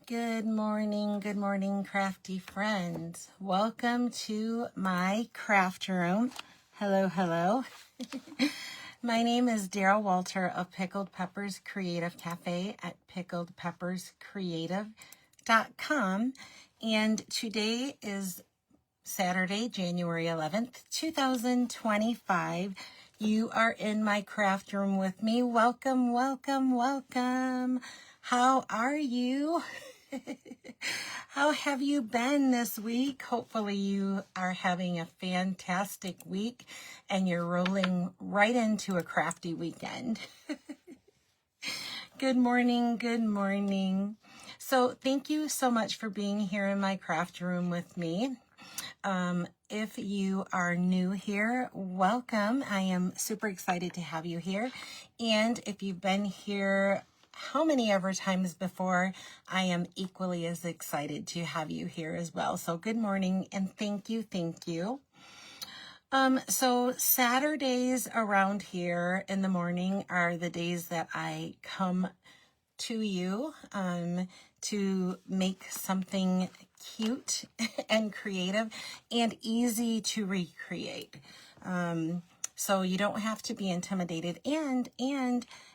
Good morning, crafty friends. Welcome to my craft room. Hello. My name is Daryl Walter of Pickled Peppers Creative Cafe at pickledpepperscreative.com. And today is Saturday, January 11th, 2025. You are in my craft room with me. Welcome. How are you? How have you been this week? Hopefully you are having a fantastic week and you're rolling right into a crafty weekend. Good morning. So thank you so much for being here in my craft room with me. If you are new here, welcome. I am super excited to have you here. And if you've been here how many ever times before, I am equally as excited to have you here as well. So good morning and thank you. So Saturdays around here in the morning are the days that I come to you to make something cute and creative and easy to recreate. So you don't have to be intimidated, and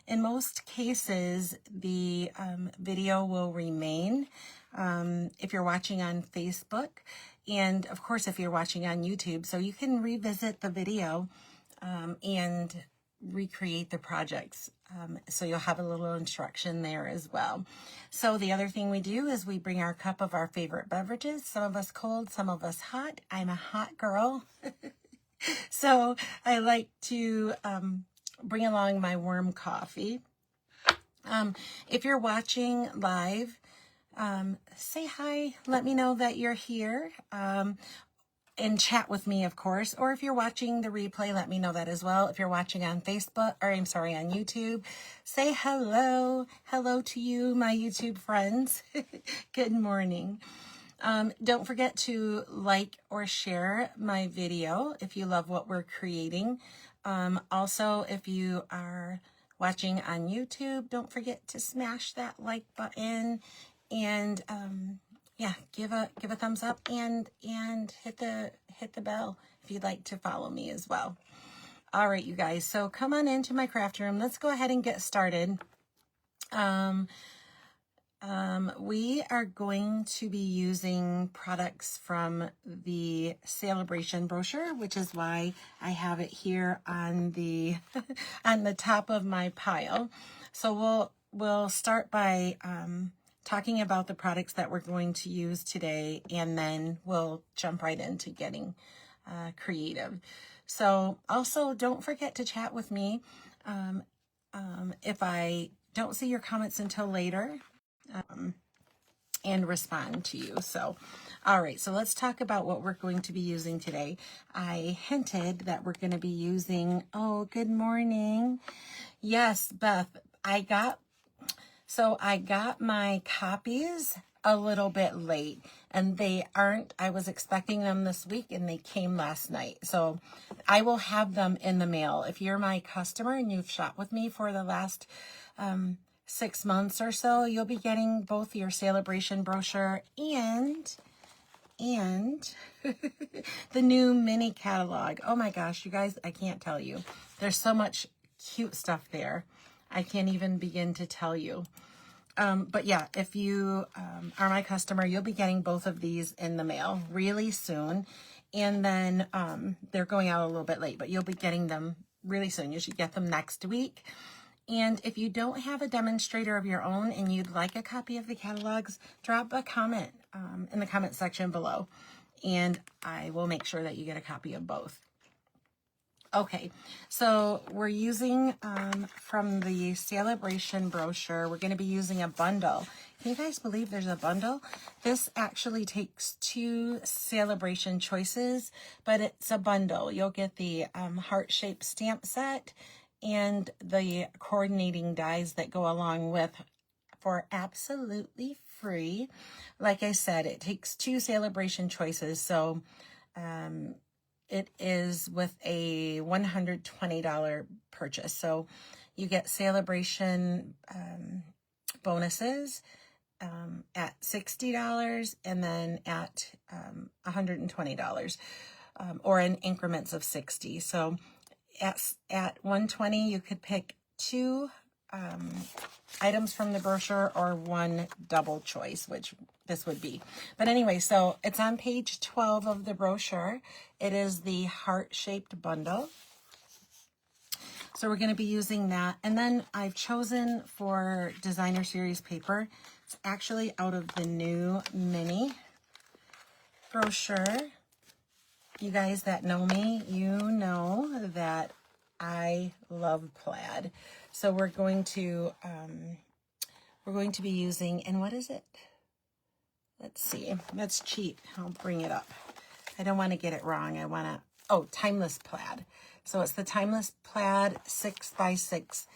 in most cases the video will remain if you're watching on Facebook, and of course if you're watching on YouTube, so you can revisit the video and recreate the projects. So you'll have a little instruction there as well. So the other thing we do is we bring our cup of our favorite beverages, some of us cold, some of us hot. I'm a hot girl. So I like to bring along my warm coffee. If you're watching live, say hi, let me know that you're here. And chat with me, of course. Or if you're watching the replay, let me know that as well. If you're watching on Facebook, or I'm sorry, on YouTube, say hello. Hello to you, my YouTube friends. Good morning. Don't forget to like or share my video if you love what we're creating. Also, if you are watching on YouTube, don't forget to smash that like button and yeah, give a thumbs up and hit the bell if you'd like to follow me as well. All right, you guys. So come on into my craft room. Let's go ahead and get started. We are going to be using products from the Sale-A-Bration Brochure, which is why I have it here on the on the top of my pile. So we'll start by talking about the products that we're going to use today, and then we'll jump right into getting creative. So also don't forget to chat with me if I don't see your comments until later, and respond to you. So, all right, so let's talk about what we're going to be using today. I hinted that we're going to be using, oh, good morning. Yes, Beth, I got my copies a little bit late, and I was expecting them this week and they came last night. So I will have them in the mail. If you're my customer and you've shopped with me for the last 6 months or so, you'll be getting both your Sale-A-Bration brochure and the new mini catalog. Oh my gosh, you guys, I can't tell you. There's so much cute stuff there. I can't even begin to tell you. But yeah, if you are my customer, you'll be getting both of these in the mail really soon. And then they're going out a little bit late, but you'll be getting them really soon. You should get them next week. And if you don't have a demonstrator of your own and you'd like a copy of the catalogs, drop a comment in the comment section below, and I will make sure that you get a copy of both. Okay, so we're using from the Sale-A-Bration brochure, we're going to be using a bundle. Can you guys believe there's a bundle? This actually takes 2 Sale-A-Bration choices, but it's a bundle. You'll get the Heart Shaped stamp set and the coordinating dies that go along with for absolutely free. Like I said, it takes 2 Sale-A-Bration choices, so it is with a $120 purchase. So you get Sale-A-Bration bonuses, at $60 and then at $120, or in increments of 60. So at $120, you could pick 2 items from the brochure or 1 double choice, which this would be. But anyway, so it's on page 12 of the brochure. It is the Heart Shaped Bundle. So we're going to be using that. And then I've chosen for designer series paper. It's actually out of the new mini brochure. You guys that know me, you know that I love plaid. So we're going to be using, and what is it? Let's see. That's cheap. I'll bring it up. I don't want to get it wrong. I want to, oh, Timeless Plaid. So it's the Timeless Plaid 6x6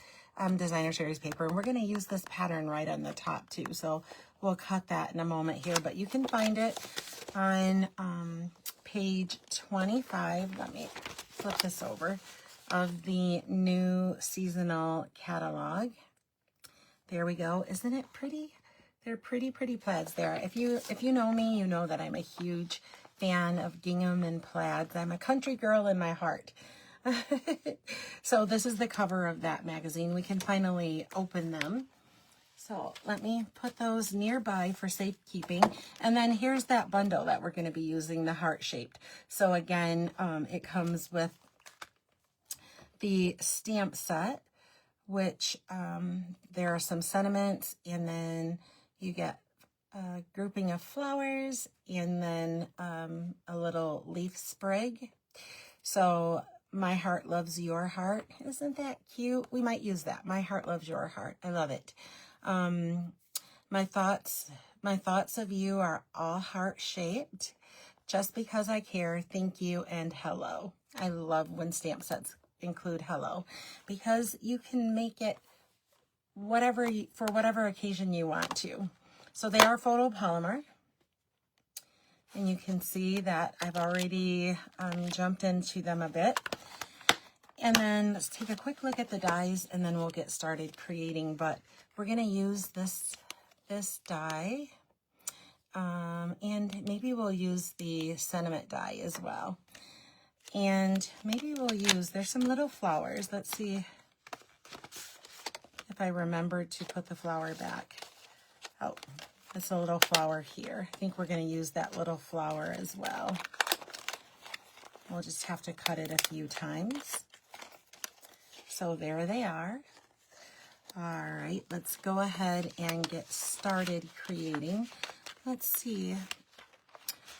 designer series paper. And we're going to use this pattern right on the top too. So we'll cut that in a moment here. But you can find it on page 25. Let me flip this over, of the new seasonal catalog. There we go. Isn't it pretty? They're pretty plaids there. If you know me, you know that I'm a huge fan of gingham and plaids. I'm a country girl in my heart. So this is the cover of that magazine. We can finally open them. So let me put those nearby for safekeeping. And then here's that bundle that we're going to be using, the Heart Shaped. So again, it comes with the stamp set, which there are some sentiments, and then you get a grouping of flowers, and then a little leaf sprig. So my heart loves your heart. Isn't that cute? We might use that. My heart loves your heart. I love it. My thoughts of you are all heart shaped. Just because I care, thank you, and hello. I love when stamp sets include hello, because you can make it for whatever occasion you want to. So they are photopolymer, and you can see that I've already jumped into them a bit. And then let's take a quick look at the dies, and then we'll get started creating. But we're going to use this die, and maybe we'll use the sentiment die as well. And maybe we'll use, there's some little flowers. Let's see if I remember to put the flower back. Oh, it's a little flower here. I think we're going to use that little flower as well. We'll just have to cut it a few times. So there they are. All right, let's go ahead and get started creating. Let's see.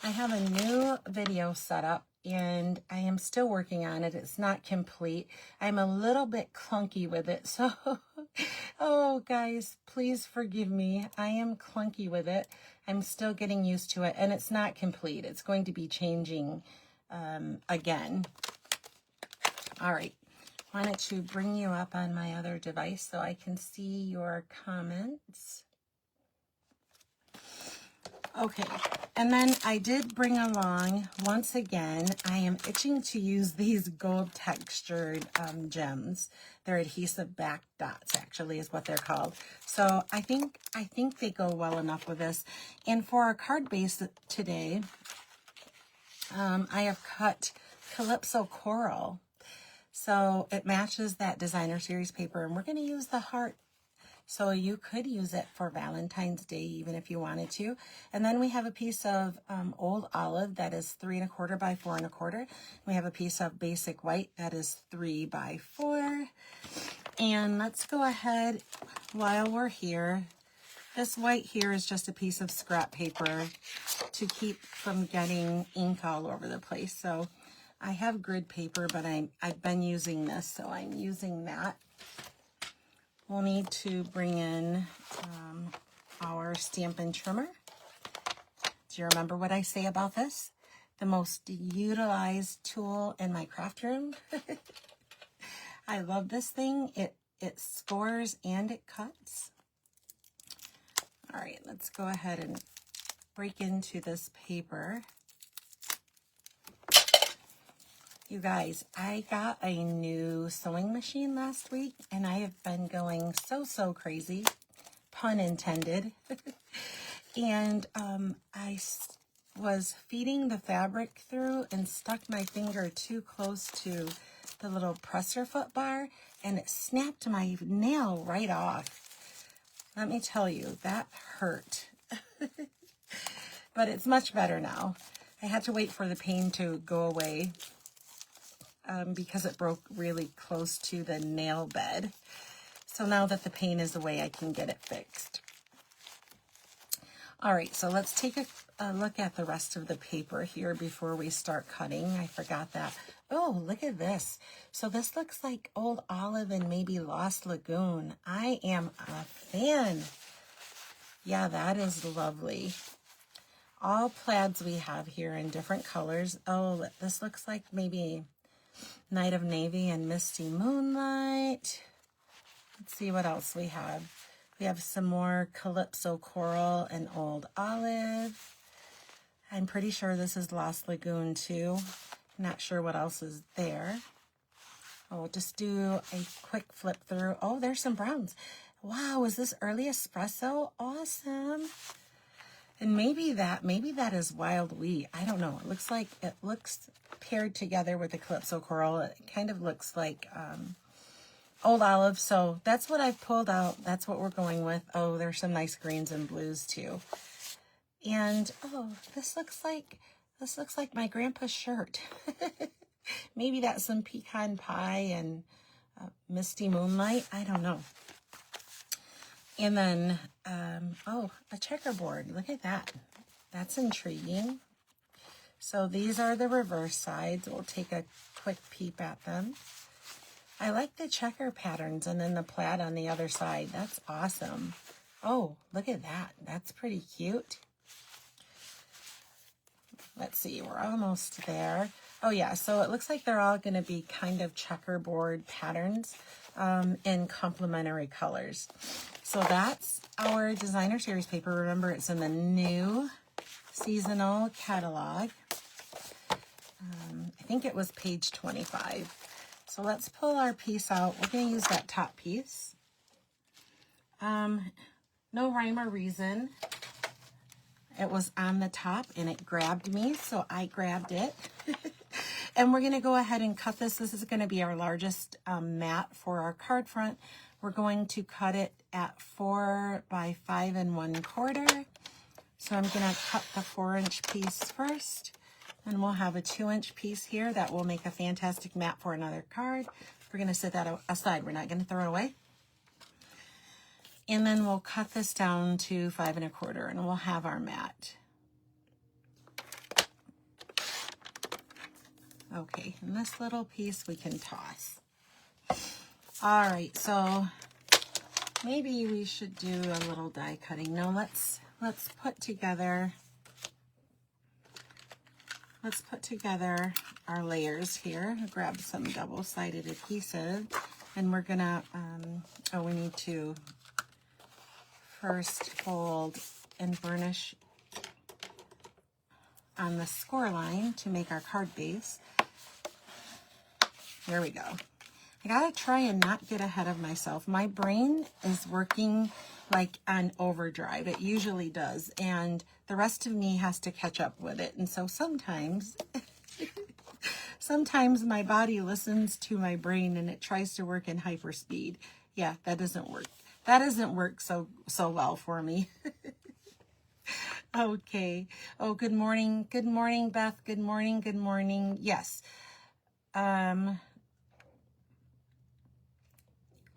I have a new video set up, and I am still working on it. It's not complete. I'm a little bit clunky with it. So, oh guys, please forgive me. I am clunky with it. I'm still getting used to it, and it's not complete. It's going to be changing again. All right. Wanted to bring you up on my other device so I can see your comments. Okay, and then I did bring along, once again, I am itching to use these gold textured gems. They're adhesive back dots, actually, is what they're called. So I think they go well enough with this. And for our card base today, I have cut Calypso Coral. So it matches that designer series paper, and we're going to use the heart. So you could use it for Valentine's Day, even if you wanted to. And then we have a piece of old olive that is 3 1/4 by 4 1/4. We have a piece of basic white that is 3 by 4. And let's go ahead while we're here. This white here is just a piece of scrap paper to keep from getting ink all over the place. So I have grid paper, but I've been using this, so I'm using that. We'll need to bring in our Stampin' Trimmer. Do you remember what I say about this? The most utilized tool in my craft room. I love this thing. It scores and it cuts. All right, let's go ahead and break into this paper. You guys, I got a new sewing machine last week, and I have been going so crazy. pun intended. And was feeding the fabric through and stuck my finger too close to the little presser foot bar, and it snapped my nail right off. Let me tell you, that hurt. But it's much better now. I had to wait for the pain to go away because it broke really close to the nail bed. So now that the pain is away, I can get it fixed. All right, so let's take a look at the rest of the paper here before we start cutting. I forgot that. Oh, look at this. So this looks like Old Olive and maybe Lost Lagoon. I am a fan. Yeah, that is lovely. All plaids we have here in different colors. Oh, this looks like maybe Night of Navy and Misty Moonlight. Let's see what else we have. We have some more Calypso Coral and Old Olive. I'm pretty sure this is Lost Lagoon too. Not sure what else is there. Oh, we'll just do a quick flip through. Oh, there's some browns. Wow, is this early espresso? Awesome. And maybe that is Wild Wheat. I don't know. It looks paired together with the Calypso Coral. It kind of looks like Old Olive. So that's what I've pulled out. That's what we're going with. Oh, there's some nice greens and blues too. And oh, this looks like my grandpa's shirt. Maybe that's some pecan pie and Misty Moonlight. I don't know. And then, oh, a checkerboard. Look at that. That's intriguing. So these are the reverse sides. We'll take a quick peep at them. I like the checker patterns and then the plaid on the other side. That's awesome. Oh, look at that. That's pretty cute. Let's see. We're almost there. Oh, yeah. So it looks like they're all going to be kind of checkerboard patterns in complementary colors. So that's our designer series paper. Remember, it's in the new seasonal catalog. I think it was page 25. So let's pull our piece out. We're going to use that top piece. No rhyme or reason. It was on the top and it grabbed me, so I grabbed it. And we're going to go ahead and cut this. This is going to be our largest mat for our card front. We're going to cut it at 4 by 5 1/4. So I'm going to cut the 4-inch piece first. And we'll have a 2-inch piece here that will make a fantastic mat for another card. We're going to set that aside. We're not going to throw it away. And then we'll cut this down to 5 1/4 and we'll have our mat. Okay, and this little piece we can toss. All right, so maybe we should do a little die cutting. No, let's put together our layers here. Grab some double-sided adhesive, and we're gonna we need to first fold and burnish on the score line to make our card base. There we go. I gotta try and not get ahead of myself. My brain is working like on overdrive. It usually does. And the rest of me has to catch up with it. And so sometimes, sometimes my body listens to my brain and it tries to work in hyperspeed. Yeah, that doesn't work. That doesn't work so well for me. Okay. Oh, good morning. Good morning, Beth. Good morning. Good morning. Yes.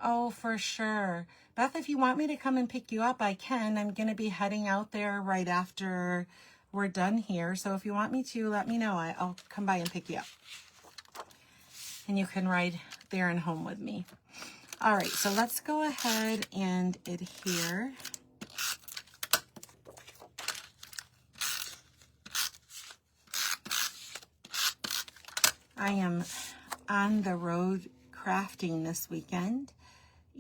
Oh, for sure. Beth, if you want me to come and pick you up, I can. I'm going to be heading out there right after we're done here. So if you want me to, let me know. I'll come by and pick you up. And you can ride there and home with me. All right, so let's go ahead and adhere. I am on the road crafting this weekend,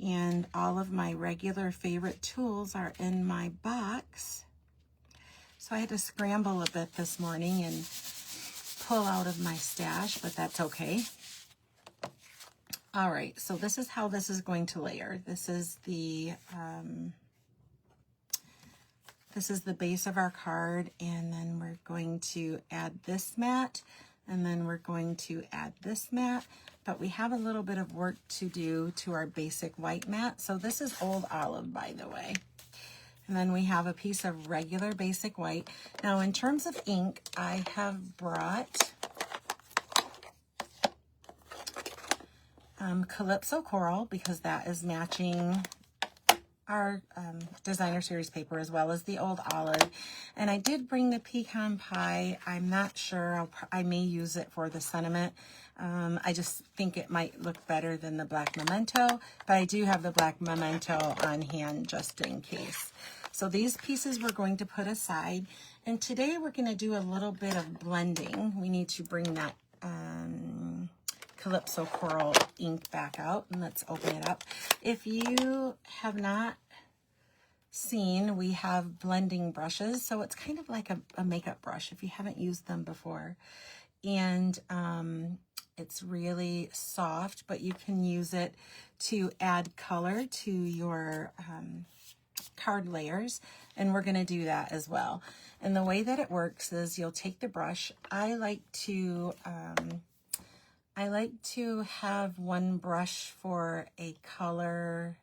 and all of my regular favorite tools are in my box. So I had to scramble a bit this morning and pull out of my stash, but that's okay. All right, so this is how this is going to layer. This is the This is the base of our card, and then we're going to add this mat, and then we're going to add this mat, but we have a little bit of work to do to our basic white mat. So this is Old Olive, by the way. And then we have a piece of regular basic white. Now in terms of ink, I have brought Calypso Coral, because that is matching our designer series paper, as well as the Old Olive. And I did bring the Pecan Pie. I'm not sure, I may use it for the sentiment. I just think it might look better than the Black Memento, but I do have the Black Memento on hand just in case. So these pieces we're going to put aside, and today we're going to do a little bit of blending. We need to bring that Calypso Coral ink back out, and let's open it up. If you have not seen, we have blending brushes, so it's kind of like a makeup brush if you haven't used them before. And it's really soft, but you can use it to add color to your card layers, and we're going to do that as well. And the way that it works is you'll take the brush. I like to have one brush for a color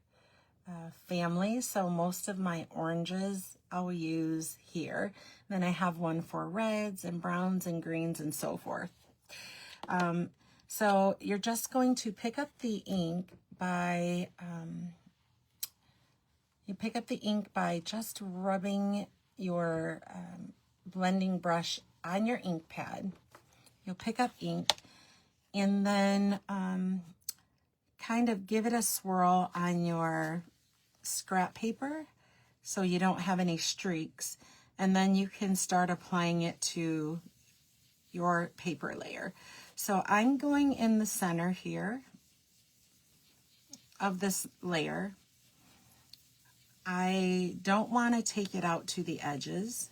family, so most of my oranges I'll use here. Then I have one for reds and browns and greens and so forth. So you're just going to pick up the ink by just rubbing your blending brush on your ink pad. You'll pick up ink, and then kind of give it a swirl on your scrap paper so you don't have any streaks, and then you can start applying it to your paper layer. So I'm going in the center here of this layer. I don't want to take it out to the edges.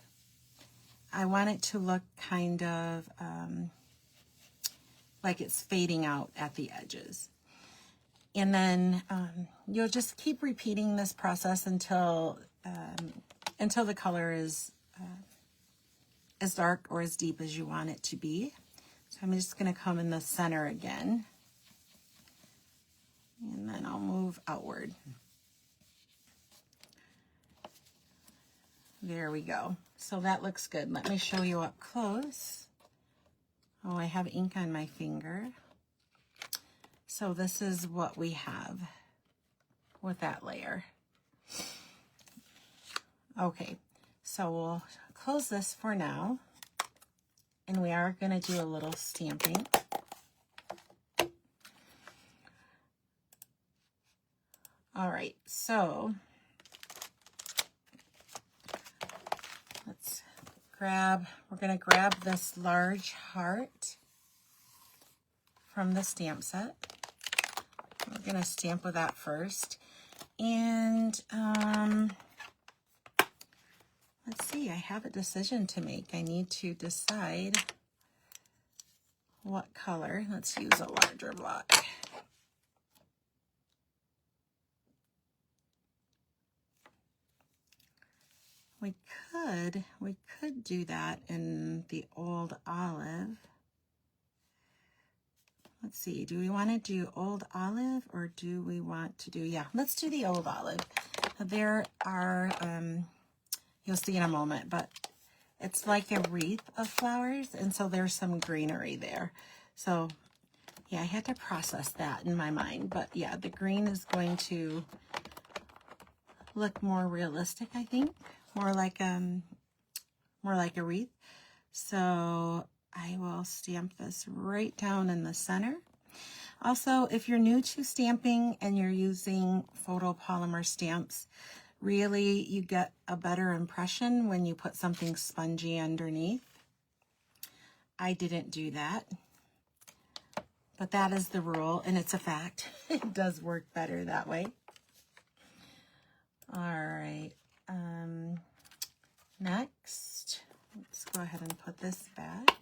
I want it to look kind of like it's fading out at the edges. And then you'll just keep repeating this process until the color is as dark or as deep as you want it to be. So I'm just going to come in the center again, and then I'll move outward. There we go. So that looks good. Let me show you up close. Oh, I have ink on my finger. So this is what we have with that layer. Okay, so we'll close this for now, and we are going to do a little stamping. All right, so we're going to grab this large heart from the stamp set. We're going to stamp with that first. And let's see, I have a decision to make. I need to decide what color. Let's use a larger block. We could do that in the Old Olive. Let's see, do we want to do Old Olive, or do we want to do, yeah, let's do the Old Olive. There are, you'll see in a moment, but it's like a wreath of flowers, and so there's some greenery there. So yeah, I had to process that in my mind, but yeah, the green is going to look more realistic, I think, more like a wreath. So I will stamp this right down in the center. Also, if you're new to stamping and you're using photopolymer stamps, really you get a better impression when you put something spongy underneath. I didn't do that, but that is the rule, and it's a fact. It does work better that way. All right, next, let's go ahead and put this back.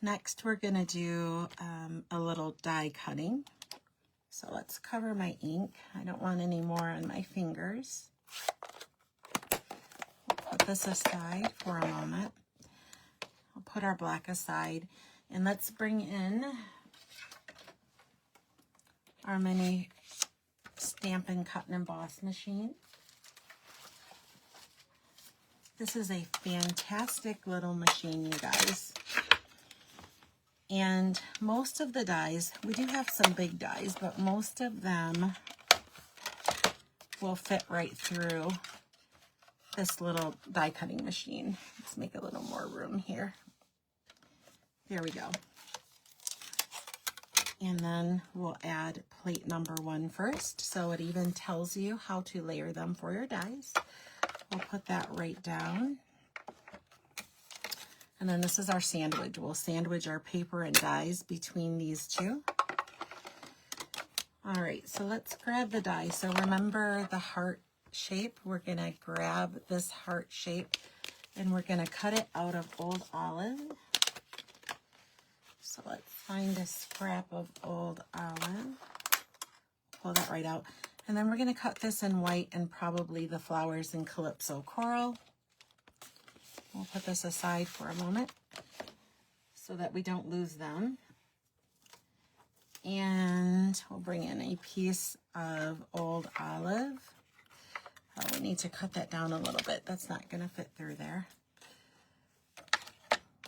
Next, we're going to do a little die cutting. So let's cover my ink. I don't want any more on my fingers. Put this aside for a moment. I'll put our black aside, and let's bring in our mini Stampin' Cut and Emboss machine. This is a fantastic little machine, you guys. And most of the dies, we do have some big dies, but most of them will fit right through this little die cutting machine. Let's make a little more room here. There we go. And then we'll add plate number 1 first, so it even tells you how to layer them for your dies. We'll put that right down. And then this is our sandwich. We'll sandwich our paper and dies between these two. All right, so let's grab the die. So remember the heart shape? We're gonna grab this heart shape and we're gonna cut it out of Old Olive. So let's find a scrap of Old Olive. Pull that right out. And then we're gonna cut this in white and probably the flowers in Calypso Coral. We'll put this aside for a moment so that we don't lose them. And we'll bring in a piece of Old Olive. Oh, we need to cut that down a little bit. That's not going to fit through there.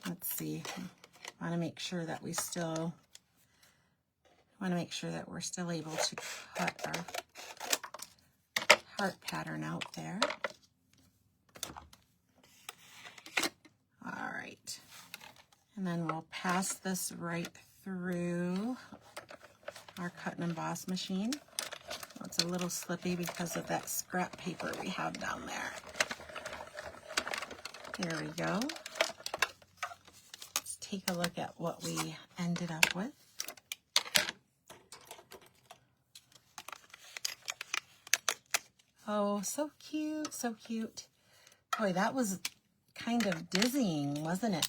Let's see. I want to make sure that we're still able to cut our heart pattern out there. All right. And then we'll pass this right through our cut and emboss machine. It's a little slippy because of that scrap paper we have down there. There we go. Let's take a look at what we ended up with. Oh, so cute, so cute. Boy, that was kind of dizzying, wasn't it?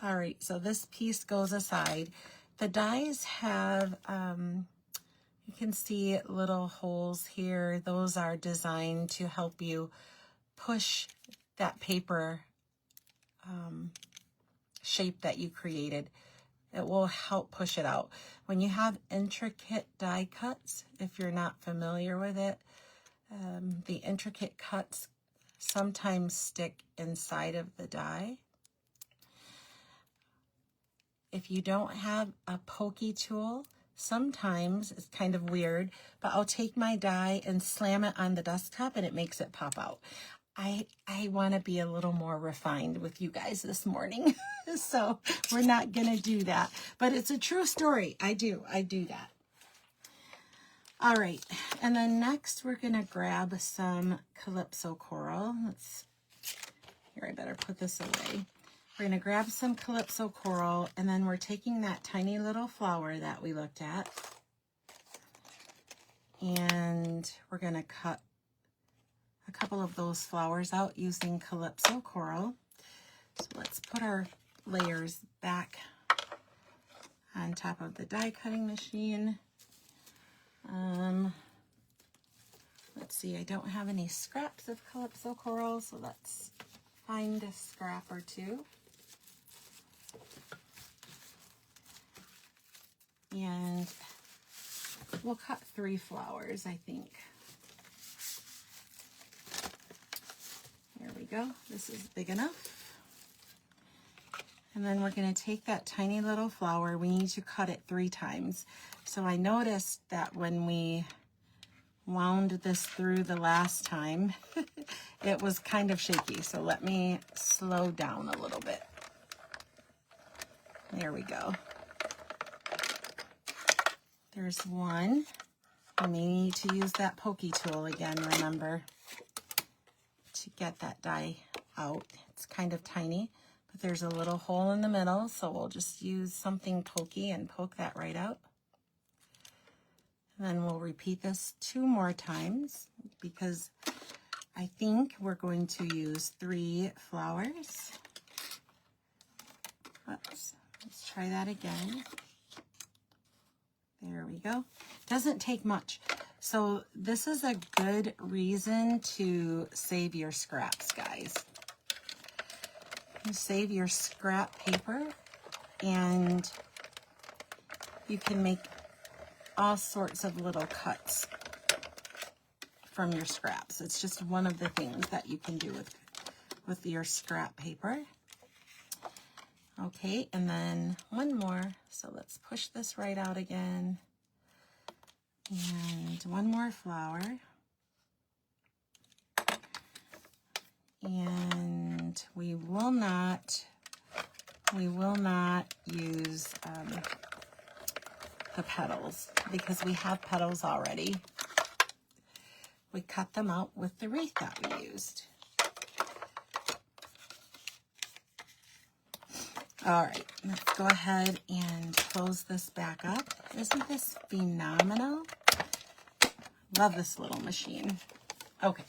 All right, so this piece goes aside. The dies have, you can see little holes here. Those are designed to help you push that paper shape that you created. It will help push it out. When you have intricate die cuts, if you're not familiar with it, the intricate cuts sometimes stick inside of the die. If you don't have a pokey tool, sometimes it's kind of weird, but I'll take my die and slam it on the desktop and it makes it pop out. I want to be a little more refined with you guys this morning, so we're not going to do that. But it's a true story. I do that. All right, and then next we're going to grab some Calypso Coral. Here, I better put this away. We're going to grab some Calypso Coral, and then we're taking that tiny little flower that we looked at, and we're going to cut a couple of those flowers out using Calypso Coral. So let's put our layers back on top of the die cutting machine. Let's see, I don't have any scraps of Calypso Coral, so let's find a scrap or two. And we'll cut 3 flowers, I think. There we go. This is big enough. And then we're going to take that tiny little flower. We need to cut it 3 times. So I noticed that when we wound this through the last time, it was kind of shaky. So let me slow down a little bit. There we go. There's one. You may need to use that pokey tool again, remember, to get that die out. It's kind of tiny, but there's a little hole in the middle, so we'll just use something pokey and poke that right out. And then we'll repeat this 2 more times because I think we're going to use 3 flowers. Let's try that again. There we go. Doesn't take much. So this is a good reason to save your scraps, guys. You save your scrap paper and you can make all sorts of little cuts from your scraps. It's just one of the things that you can do with your scrap paper. Okay, and then one more. So let's push this right out again. And one more flower. And we will not use the petals because we have petals already. We cut them out with the wreath that we used. All right, let's go ahead and close this back up. Isn't this phenomenal? Love this little machine. Okay.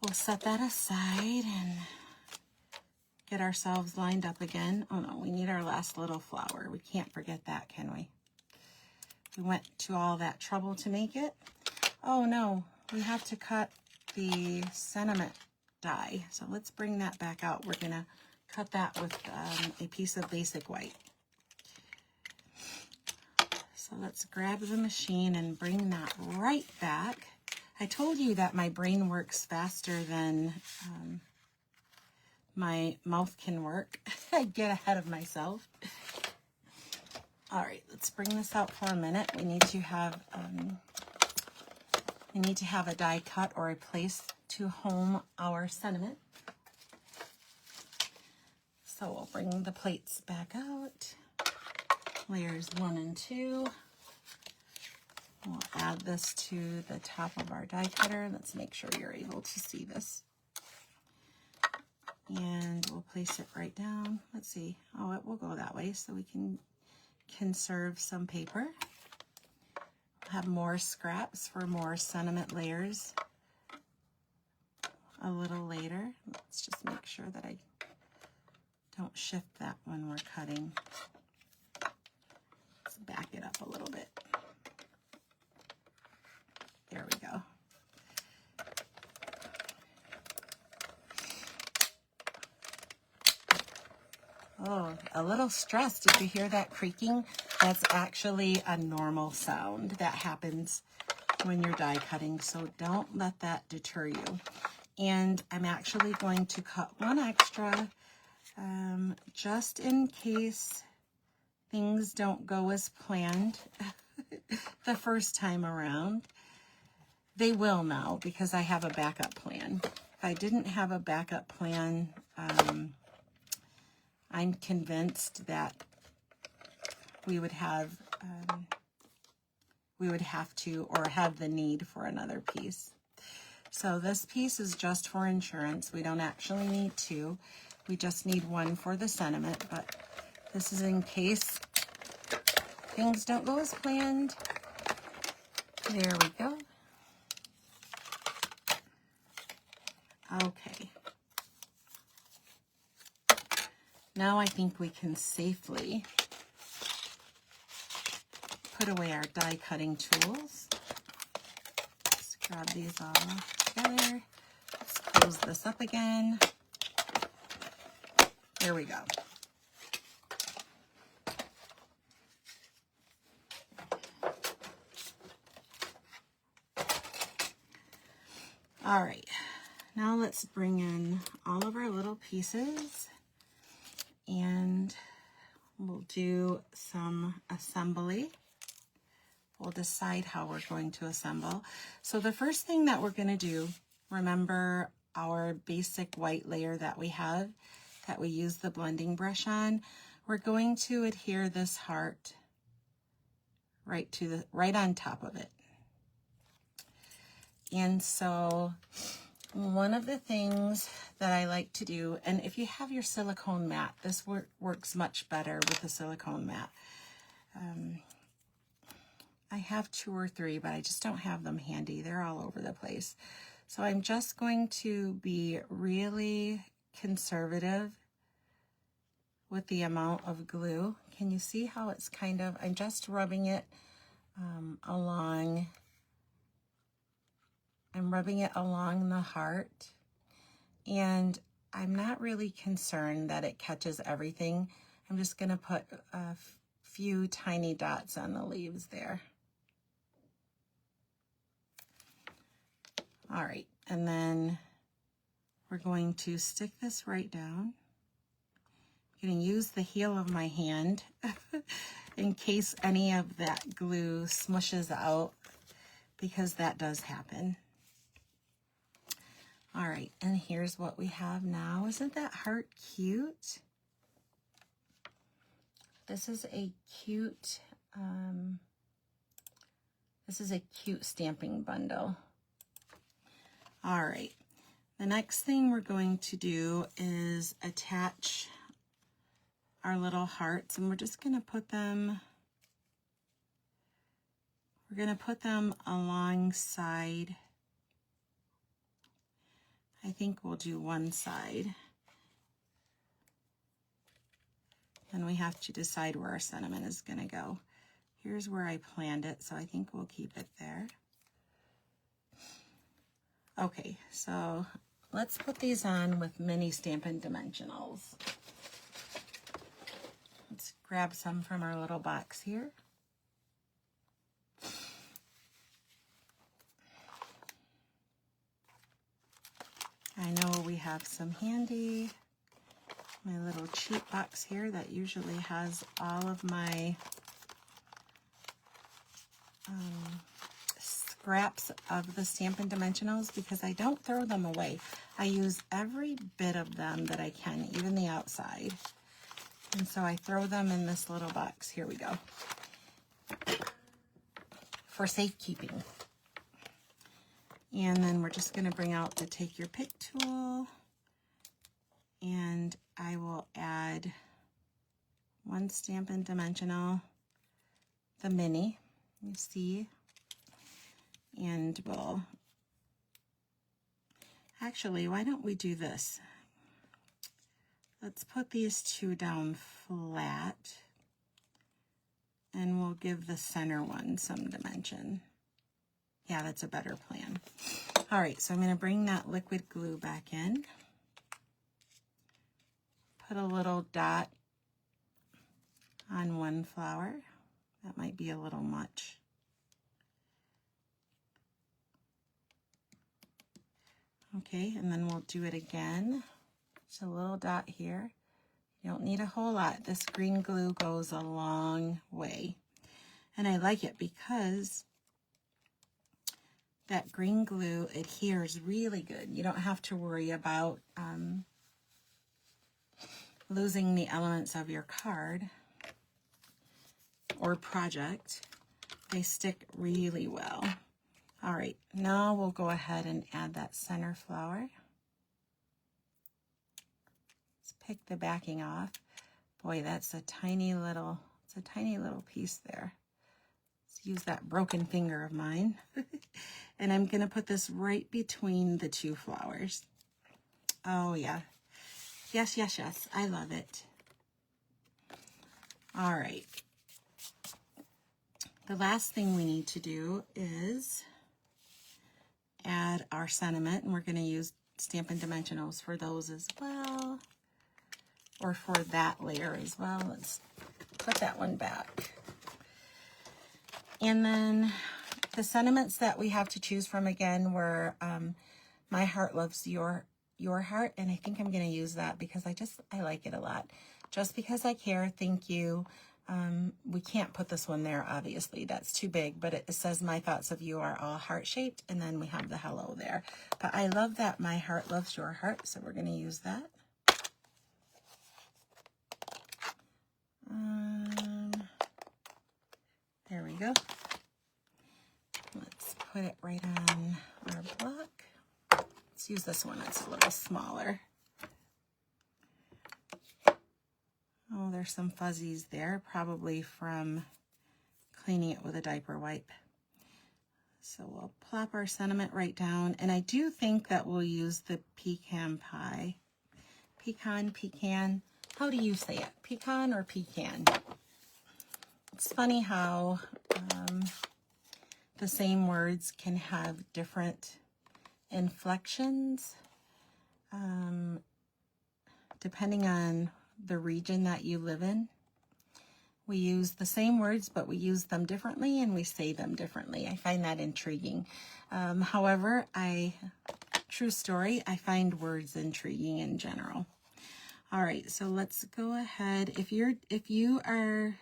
We'll set that aside and get ourselves lined up again. Oh no, we need our last little flower. We can't forget that, can we? We went to all that trouble to make it. Oh no, we have to cut the sentiment die. So let's bring that back out. We're gonna cut that with a piece of basic white. So let's grab the machine and bring that right back. I told you that my brain works faster than my mouth can work. I get ahead of myself. All right, let's bring this out for a minute. We need to have a die cut or a place to home our sentiment. So we'll bring the plates back out. Layers 1 and 2. We'll add this to the top of our die cutter. Let's make sure you're able to see this. And we'll place it right down. Let's see. Oh, it will go that way so we can conserve some paper. We'll have more scraps for more sentiment layers a little later. Let's just make sure that I don't shift that when we're cutting. Let's back it up a little bit. There we go. Oh, a little stressed. Did you hear that creaking? That's actually a normal sound that happens when you're die cutting, so don't let that deter you. And I'm actually going to cut one extra just in case things don't go as planned the first time around. They will now because I have a backup plan. If I didn't have a backup plan, I'm convinced that we would have to or have the need for another piece. So this piece is just for insurance. We don't actually need two. We just need one for the sentiment, but this is in case things don't go as planned. There we go. Okay. Now I think we can safely put away our die cutting tools. Let's grab these all together. Let's close this up again. There we go. All right, now let's bring in all of our little pieces and we'll do some assembly. We'll decide how we're going to assemble. So the first thing that we're going to do, remember our basic white layer that we have, that we use the blending brush on, we're going to adhere this heart right on top of it. And so one of the things that I like to do, and if you have your silicone mat, this works much better with a silicone mat. I have 2 or 3, but I just don't have them handy. They're all over the place. So I'm just going to be really conservative with the amount of glue. Can you see how it's kind of, I'm just rubbing it along. I'm rubbing it along the heart, and I'm not really concerned that it catches everything. I'm just going to put a few tiny dots on the leaves there. All right, and then we're going to stick this right down. I'm going to use the heel of my hand in case any of that glue smushes out, because that does happen. All right, and here's what we have now. Isn't that heart cute? This is a cute, stamping bundle. All right, the next thing we're going to do is attach our little hearts, and we're just going to put them, alongside. I think we'll do one side. And we have to decide where our sentiment is going to go. Here's where I planned it, so I think we'll keep it there. Okay, so let's put these on with mini Stampin' Dimensionals. Let's grab some from our little box here. I know we have some handy. My little cheap box here that usually has all of my scraps of the Stampin' Dimensionals, because I don't throw them away. I use every bit of them that I can, even the outside. And so I throw them in this little box. Here we go. For safekeeping. And then we're just going to bring out the Take Your Pick tool, and I will add one Stampin' Dimensional, the mini, you see, and we'll, actually, why don't we do this? Let's put these two down flat, and we'll give the center one some dimension. Yeah, that's a better plan. All right, so I'm going to bring that liquid glue back in. Put a little dot on one flower. That might be a little much. Okay, and then we'll do it again. Just a little dot here. You don't need a whole lot. This green glue goes a long way. And I like it because that green glue adheres really good. You don't have to worry about losing the elements of your card or project. They stick really well. All right, now we'll go ahead and add that center flower. Let's pick the backing off. Boy, that's a tiny little piece there. Let's use that broken finger of mine. And I'm gonna put this right between the two flowers. Oh yeah. Yes, yes, yes, I love it. All right. The last thing we need to do is add our sentiment, and we're gonna use Stampin' Dimensionals for those as well, or for that layer as well. Let's put that one back. And then the sentiments that we have to choose from again were My Heart Loves Your Heart, and I think I'm going to use that because I like it a lot. Just Because I Care, thank you. We can't put this one there, obviously. That's too big, but it says My Thoughts of You Are All Heart-Shaped, and then we have the hello there. But I love that My Heart Loves Your Heart, so we're going to use that. There we go. Let's put it right on our block. Let's use this one, it's a little smaller. Oh, there's some fuzzies there, probably from cleaning it with a diaper wipe. So we'll plop our sentiment right down, and I do think that we'll use the pecan, How do you say it? Pecan or pecan? It's funny how the same words can have different inflections depending on the region that you live in. We use the same words, but we use them differently and we say them differently. I find that intriguing. However, true story, I find words intriguing in general. All right, so let's go ahead. If you are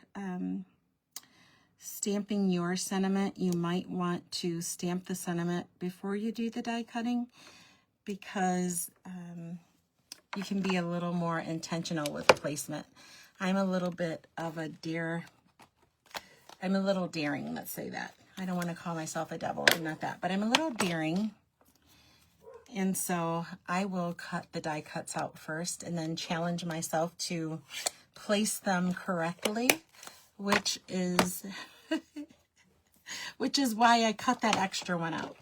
stamping your sentiment, you might want to stamp the sentiment before you do the die cutting, because you can be a little more intentional with placement. I'm a little bit of a I'm a little daring, let's say that. I don't want to call myself a devil, I'm not that, but I'm a little daring. And so I will cut the die cuts out first and then challenge myself to place them correctly, which is why I cut that extra one out.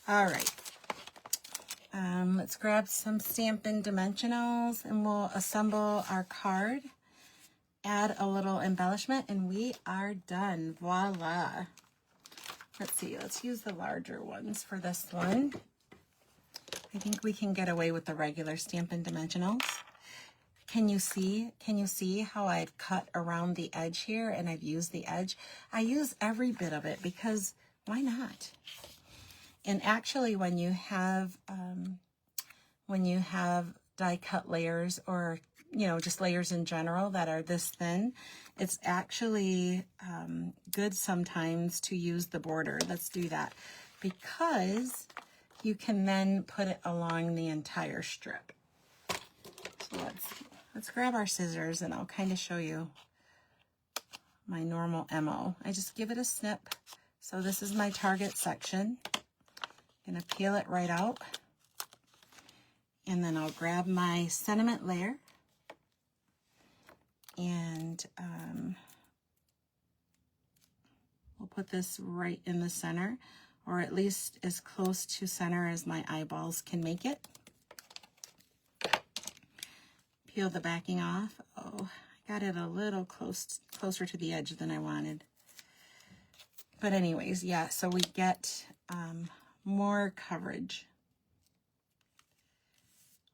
All right. Let's grab some Stampin' Dimensionals and we'll assemble our card, add a little embellishment, and we are done. Voila. Let's see, let's use the larger ones for this one. I think we can get away with the regular Stampin' Dimensionals. Can you see how I've cut around the edge here and I've used the edge? I use every bit of it because why not? And actually when you have die cut layers, or just layers in general that are this thin, it's actually good sometimes to use the border. Let's do that, because you can then put it along the entire strip. So let's grab our scissors and I'll kind of show you my normal MO. I just give it a snip. So this is my target section. I'm gonna peel it right out. And then I'll grab my sentiment layer and we'll put this right in the center, or at least as close to center as my eyeballs can make it. Peel the backing off. Oh, I got it a little closer to the edge than I wanted. But anyways, yeah, so we get more coverage.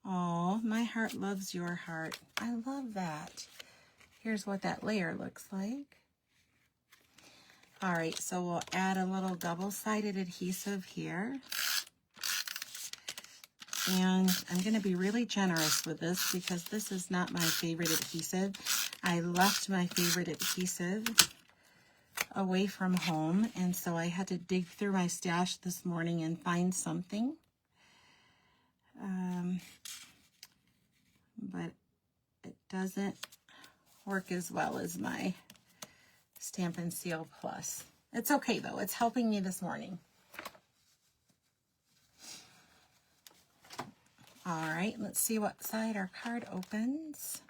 Oh, my heart loves your heart. I love that. Here's what that layer looks like. All right, so we'll add a little double-sided adhesive here. And I'm going to be really generous with this because this is not my favorite adhesive. I left my favorite adhesive away from home, and so I had to dig through my stash this morning and find something. But it doesn't work as well as my Stampin' Seal Plus. It's okay though, it's helping me this morning. All right, let's see what side our card opens.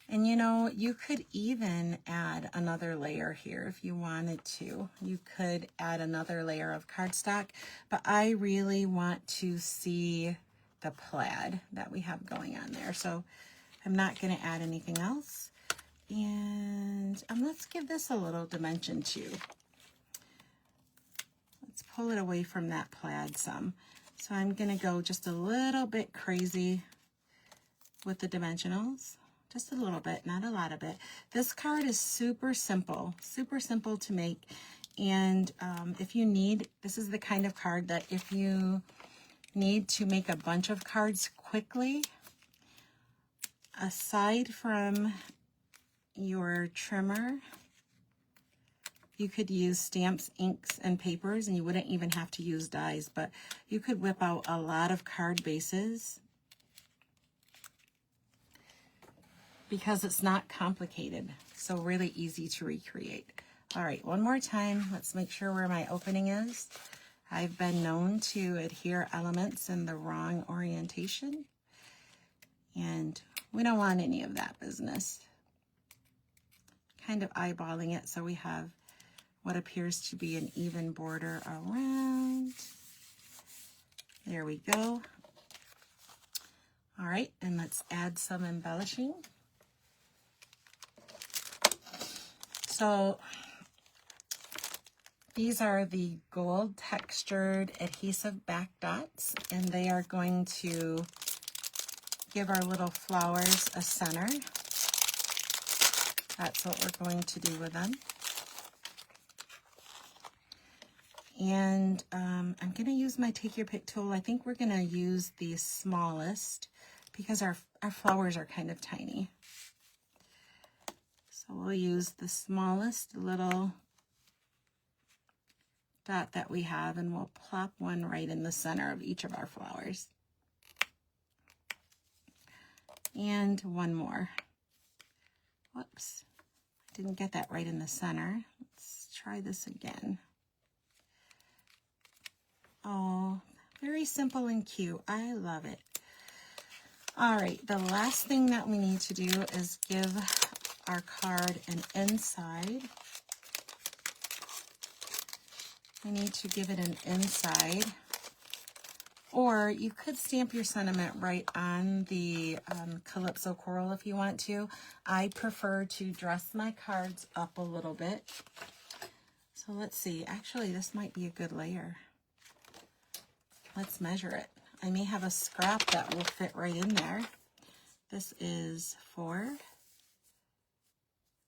And you could even add another layer here if you wanted to. You could add another layer of cardstock, but I really want to see the plaid that we have going on there. So I'm not going to add anything else. And let's give this a little dimension too. Let's pull it away from that plaid some. So I'm going to go just a little bit crazy with the dimensionals. Just a little bit, not a lot of it. This card is super simple to make. And if you need, this is the kind of card that if you need to make a bunch of cards quickly, aside from your trimmer, you could use stamps, inks, and papers, and you wouldn't even have to use dies, but you could whip out a lot of card bases because it's not complicated, so really easy to recreate. All right, one more time, let's make sure where my opening is. I've been known to adhere elements in the wrong orientation, and we don't want any of that business. Kind of eyeballing it so we have what appears to be an even border around. There we go. All right, and let's add some embellishing. So these are the gold textured adhesive back dots, and they are going to give our little flowers a center. That's what we're going to do with them. And I'm going to use my Take Your Pick tool. I think we're going to use the smallest because our flowers are kind of tiny. So we'll use the smallest little dot that we have, and we'll plop one right in the center of each of our flowers. And one more. Whoops, I didn't get that right in the center. Let's try this again. Oh, very simple and cute. I love it. All right, the last thing that we need to do is give our card an inside. We need to give it an inside. Or you could stamp your sentiment right on the Calypso Coral if you want to. I prefer to dress my cards up a little bit. So let's see. Actually, this might be a good layer. Let's measure it. I may have a scrap that will fit right in there. This is 4.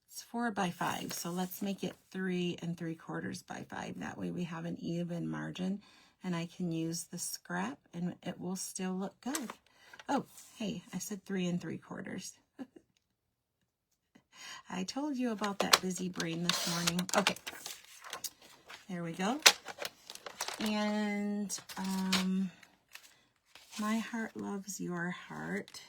It's 4 by 5. So let's make it 3 3/4 by 5. That way we have an even margin, and I can use the scrap and it will still look good. Oh, hey, I said 3 3/4. I told you about that busy brain this morning. Okay, there we go. And my heart loves your heart.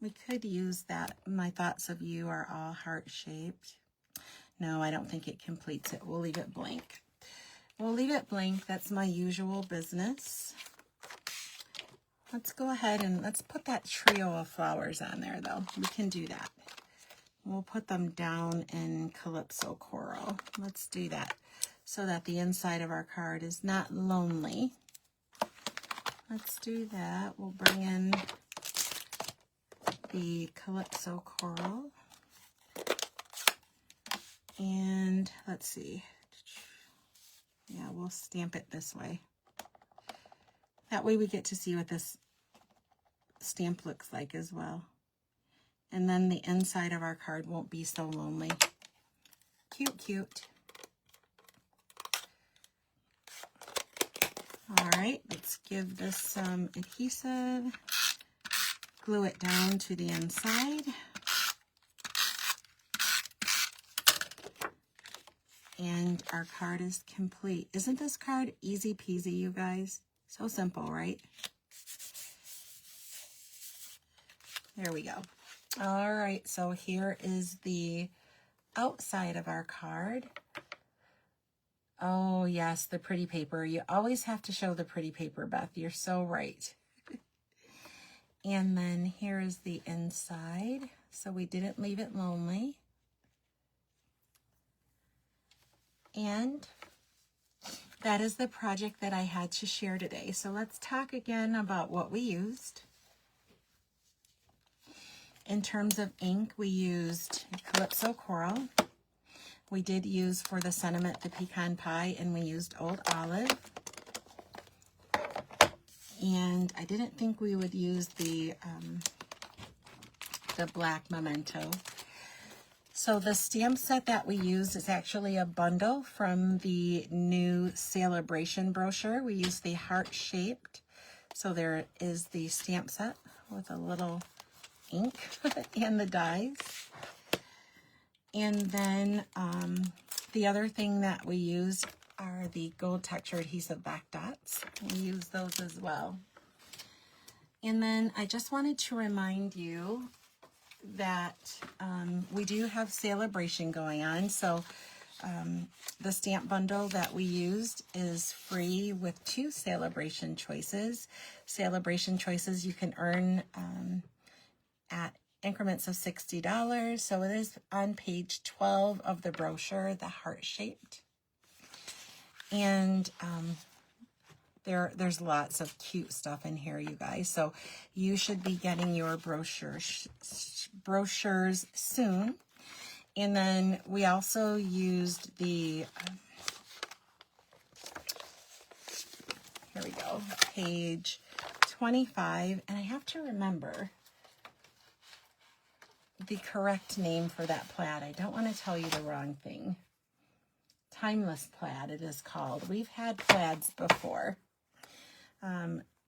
We could use that. My thoughts of you are all heart-shaped. No, I don't think it completes it. We'll leave it blank. We'll leave it blank. That's my usual business. Let's go ahead and let's put that trio of flowers on there, though. We can do that. We'll put them down in Calypso Coral. Let's do that so that the inside of our card is not lonely. Let's do that. We'll bring in the Calypso Coral. And let's see. Yeah, we'll stamp it this way. That way we get to see what this stamp looks like as well. And then the inside of our card won't be so lonely. Cute, cute. All right, let's give this some adhesive. Glue it down to the inside. And our card is complete. Isn't this card easy peasy, you guys? So simple, right? There we go. All right, so here is the outside of our card. Oh, yes, the pretty paper. You always have to show the pretty paper, Beth. You're so right. And then here is the inside. So we didn't leave it lonely. And that is the project that I had to share today. So let's talk again about what we used. In terms of ink, we used Calypso Coral. We did use for the sentiment the pecan pie, and we used Old Olive. And I didn't think we would use the black memento. So the stamp set that we used is actually a bundle from the new Sale-A-Bration Brochure. We used the Heart Shaped. So there is the stamp set with a little ink and the dies. And then the other thing that we used are the gold texture adhesive back dots. We use those as well. And then I just wanted to remind you that we do have Sale-A-Bration going on. So the stamp bundle that we used is free with 2 Sale-A-Bration choices. Sale-A-Bration choices you can earn at increments of $60. So it is on page 12 of the brochure, the Heart Shaped. And There's lots of cute stuff in here, you guys. So you should be getting your brochures soon. And then we also used the, here we go, page 25. And I have to remember the correct name for that plaid. I don't want to tell you the wrong thing. Timeless Plaid, it is called. We've had plaids before.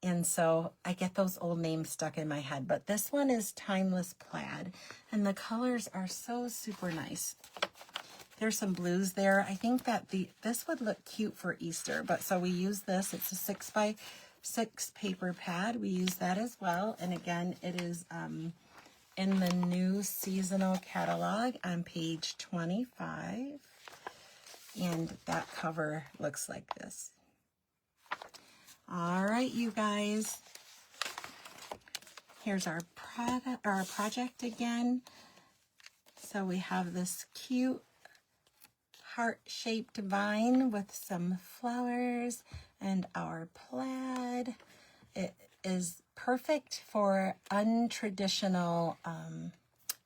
And so I get those old names stuck in my head, but this one is Timeless Plaid, and the colors are so super nice. There's some blues there. I think that this would look cute for Easter, but so we use this. It's a 6x6 paper pad. We use that as well, and again, it is in the new seasonal catalog on page 25, and that cover looks like this. All right, you guys, here's our project again. So we have this cute heart-shaped vine with some flowers and our plaid. It is perfect for untraditional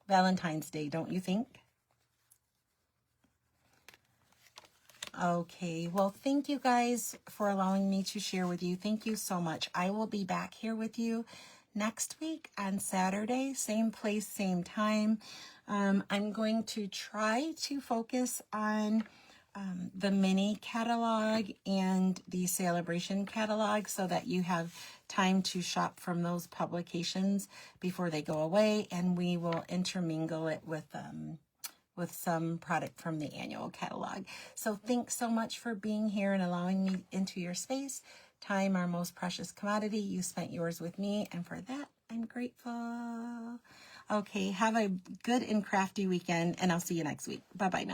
Valentine's Day, don't you think? Okay, well, thank you guys for allowing me to share with you. Thank you so much. I will be back here with you next week on Saturday, same place, same time. I'm going to try to focus on the mini catalog and the Sale-A-Bration catalog so that you have time to shop from those publications before they go away, and we will intermingle it with some product from the annual catalog. So thanks so much for being here and allowing me into your space. Time, our most precious commodity. You spent yours with me, and for that, I'm grateful. Okay, have a good and crafty weekend, and I'll see you next week. Bye-bye now.